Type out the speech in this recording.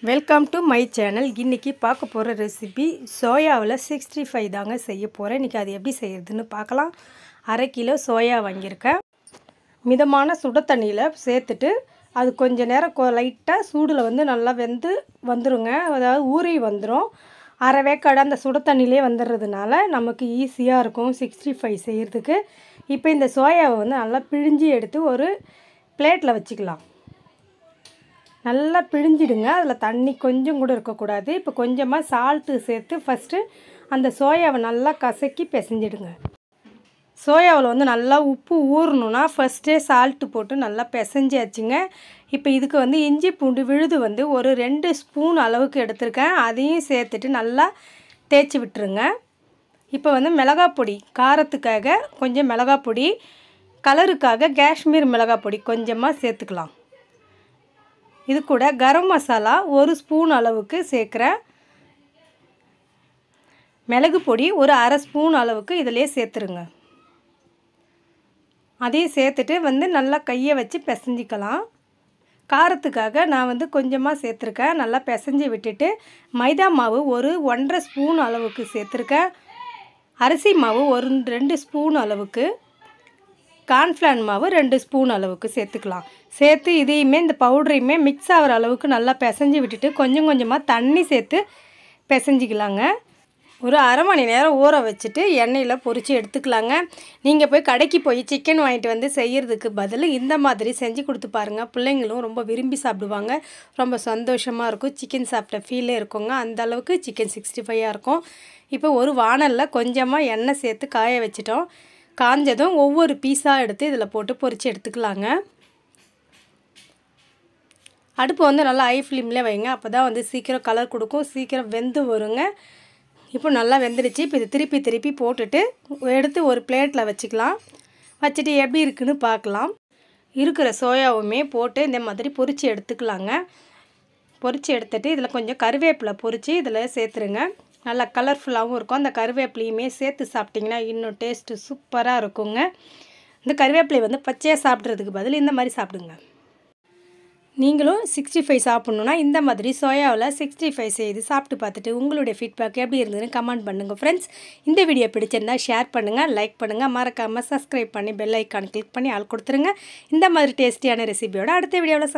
Welcome to my channel. இன்றைக்கி பார்க்க போகிற ரெசிபி சோயாவில் 65 தாங்க செய்ய போகிறேன். இன்றைக்கி அது எப்படி செய்கிறதுன்னு பார்க்கலாம். 1/2 கிலோ சோயா வாங்கியிருக்கேன். மிதமான சுட தண்ணியில் சேர்த்துட்டு அது கொஞ்சம் நேரம் லைட்டாக சூடில் நல்லா வெந்து வந்துடுங்க. அதாவது ஊறி வந்துடும். அரை வேக்காடு அந்த சுட தண்ணியிலே வந்துடுறதுனால நமக்கு ஈஸியாக இருக்கும் 65 செய்கிறதுக்கு. இப்போ இந்த சோயாவை நல்லா பிழிஞ்சி எடுத்து ஒரு பிளேட்டில் வச்சுக்கலாம். நல்லா பிழிஞ்சிடுங்க. அதில் தண்ணி கொஞ்சம் கூட இருக்கக்கூடாது. இப்போ கொஞ்சமாக சால்ட்டு சேர்த்து ஃபஸ்ட்டு அந்த சோயாவை நல்லா கசக்கி பிசைஞ்சிடுங்க. சோயாவில் நல்லா உப்பு ஊறணுன்னா ஃபஸ்ட்டே சால்ட்டு போட்டு நல்லா பிசைஞ்சாச்சுங்க. இப்போ இதுக்கு இஞ்சி பூண்டு விழுது ஒரு 2 ஸ்பூன் அளவுக்கு எடுத்திருக்கேன். அதையும் சேர்த்துட்டு நல்லா தேய்ச்சி விட்டுருங்க. இப்போ மிளகாய் பொடி, காரத்துக்காக கொஞ்சம் மிளகாய் பொடி, கலருக்காக காஷ்மீர் மிளகாய் பொடி கொஞ்சமாக சேர்த்துக்கலாம். இது கூட கரம் மசாலா 1 ஸ்பூன் அளவுக்கு சேர்க்குறேன். மிளகு பொடி ஒரு 1/2 ஸ்பூன் அளவுக்கு இதிலே சேர்த்துருங்க. அதையும் சேர்த்துட்டு நல்லா கையை வச்சு பிசைஞ்சிக்கலாம். காரத்துக்காக நான் கொஞ்சமாக சேர்த்துருக்கேன். நல்லா பிசைஞ்சி விட்டுட்டு மைதா மாவு ஒரு 1/2 ஸ்பூன் அளவுக்கு சேர்த்துருக்கேன். அரிசி மாவு ஒரு 2 ஸ்பூன் அளவுக்கு, கார்ன்ஃப்ளவர் மாவு 2 ஸ்பூன் அளவுக்கு சேர்த்துக்கலாம். சேர்த்து இதையுமே இந்த பவுடரையுமே மிக்ஸ் ஆகிற அளவுக்கு நல்லா பிசைஞ்சி விட்டுட்டு கொஞ்சம் கொஞ்சமாக தண்ணி சேர்த்து பிசைஞ்சிக்கலாங்க. ஒரு அரை மணி நேரம் ஊற வச்சுட்டு எண்ணெயில் பொரித்து எடுத்துக்கலாங்க. நீங்கள் போய் கடைக்கு போய் சிக்கன் வாங்கிட்டு செய்கிறதுக்கு பதில் இந்த மாதிரி செஞ்சு கொடுத்து பாருங்கள். பிள்ளைங்களும் ரொம்ப விரும்பி சாப்பிடுவாங்க. ரொம்ப சந்தோஷமாக இருக்கும். சிக்கன் சாப்பிட்ட ஃபீலே இருக்குங்க. அந்தளவுக்கு சிக்கன் 65 இருக்கும். இப்போ ஒரு வாணலில் கொஞ்சமாக எண்ணெய் சேர்த்து காய வச்சிட்டோம். காஞ்சதும் ஒவ்வொரு பீஸாக எடுத்து இதில் போட்டு பொரித்து எடுத்துக்கலாங்க. அடுப்பு நல்லா ஹை ஃப்ளேமில் வைங்க. அப்போ தான் சீக்கிரம் கலர் கொடுக்கும், சீக்கிரம் வெந்து வருங்க. இப்போ நல்லா வெந்துடுச்சு. இப்போ இது திருப்பி போட்டுட்டு எடுத்து ஒரு பிளேட்டில் வச்சுக்கலாம். வச்சுட்டு எப்படி இருக்குன்னு பார்க்கலாம். இருக்கிற சோயாவுமே போட்டு இந்த மாதிரி பொரித்து எடுத்துக்கலாங்க. பொரித்து எடுத்துகிட்டு இதில் கொஞ்சம் கருவேப்பிலை பொரித்து இதில் சேர்த்துருங்க. நல்லா கலர்ஃபுல்லாகவும் இருக்கும். அந்த கருவேப்பிலையுமே சேர்த்து சாப்பிட்டிங்கன்னா இன்னும் டேஸ்ட்டு சூப்பராக இருக்குங்க. இந்த கருவேப்பிலை பச்சையாக சாப்பிட்றதுக்கு பதில் இந்த மாதிரி சாப்பிடுங்க. நீங்களும் 65 சாப்பிட்ணுன்னா இந்த மாதிரி சோயாவில் 65 செய்து சாப்பிட்டு பார்த்துட்டு உங்களுடைய ஃபீட்பேக் எப்படி இருந்ததுன்னு கமெண்ட் பண்ணுங்கள் ஃப்ரெண்ட்ஸ். இந்த வீடியோ பிடிச்சிருந்தால் ஷேர் பண்ணுங்கள், லைக் பண்ணுங்கள், மறக்காமல் சப்ஸ்கிரைப் பண்ணி பெல் ஐக்கான் கிளிக் பண்ணி ஆள் கொடுத்துருங்க. இந்த மாதிரி டேஸ்டியான ரெசிபியோட அடுத்த வீடியோவில்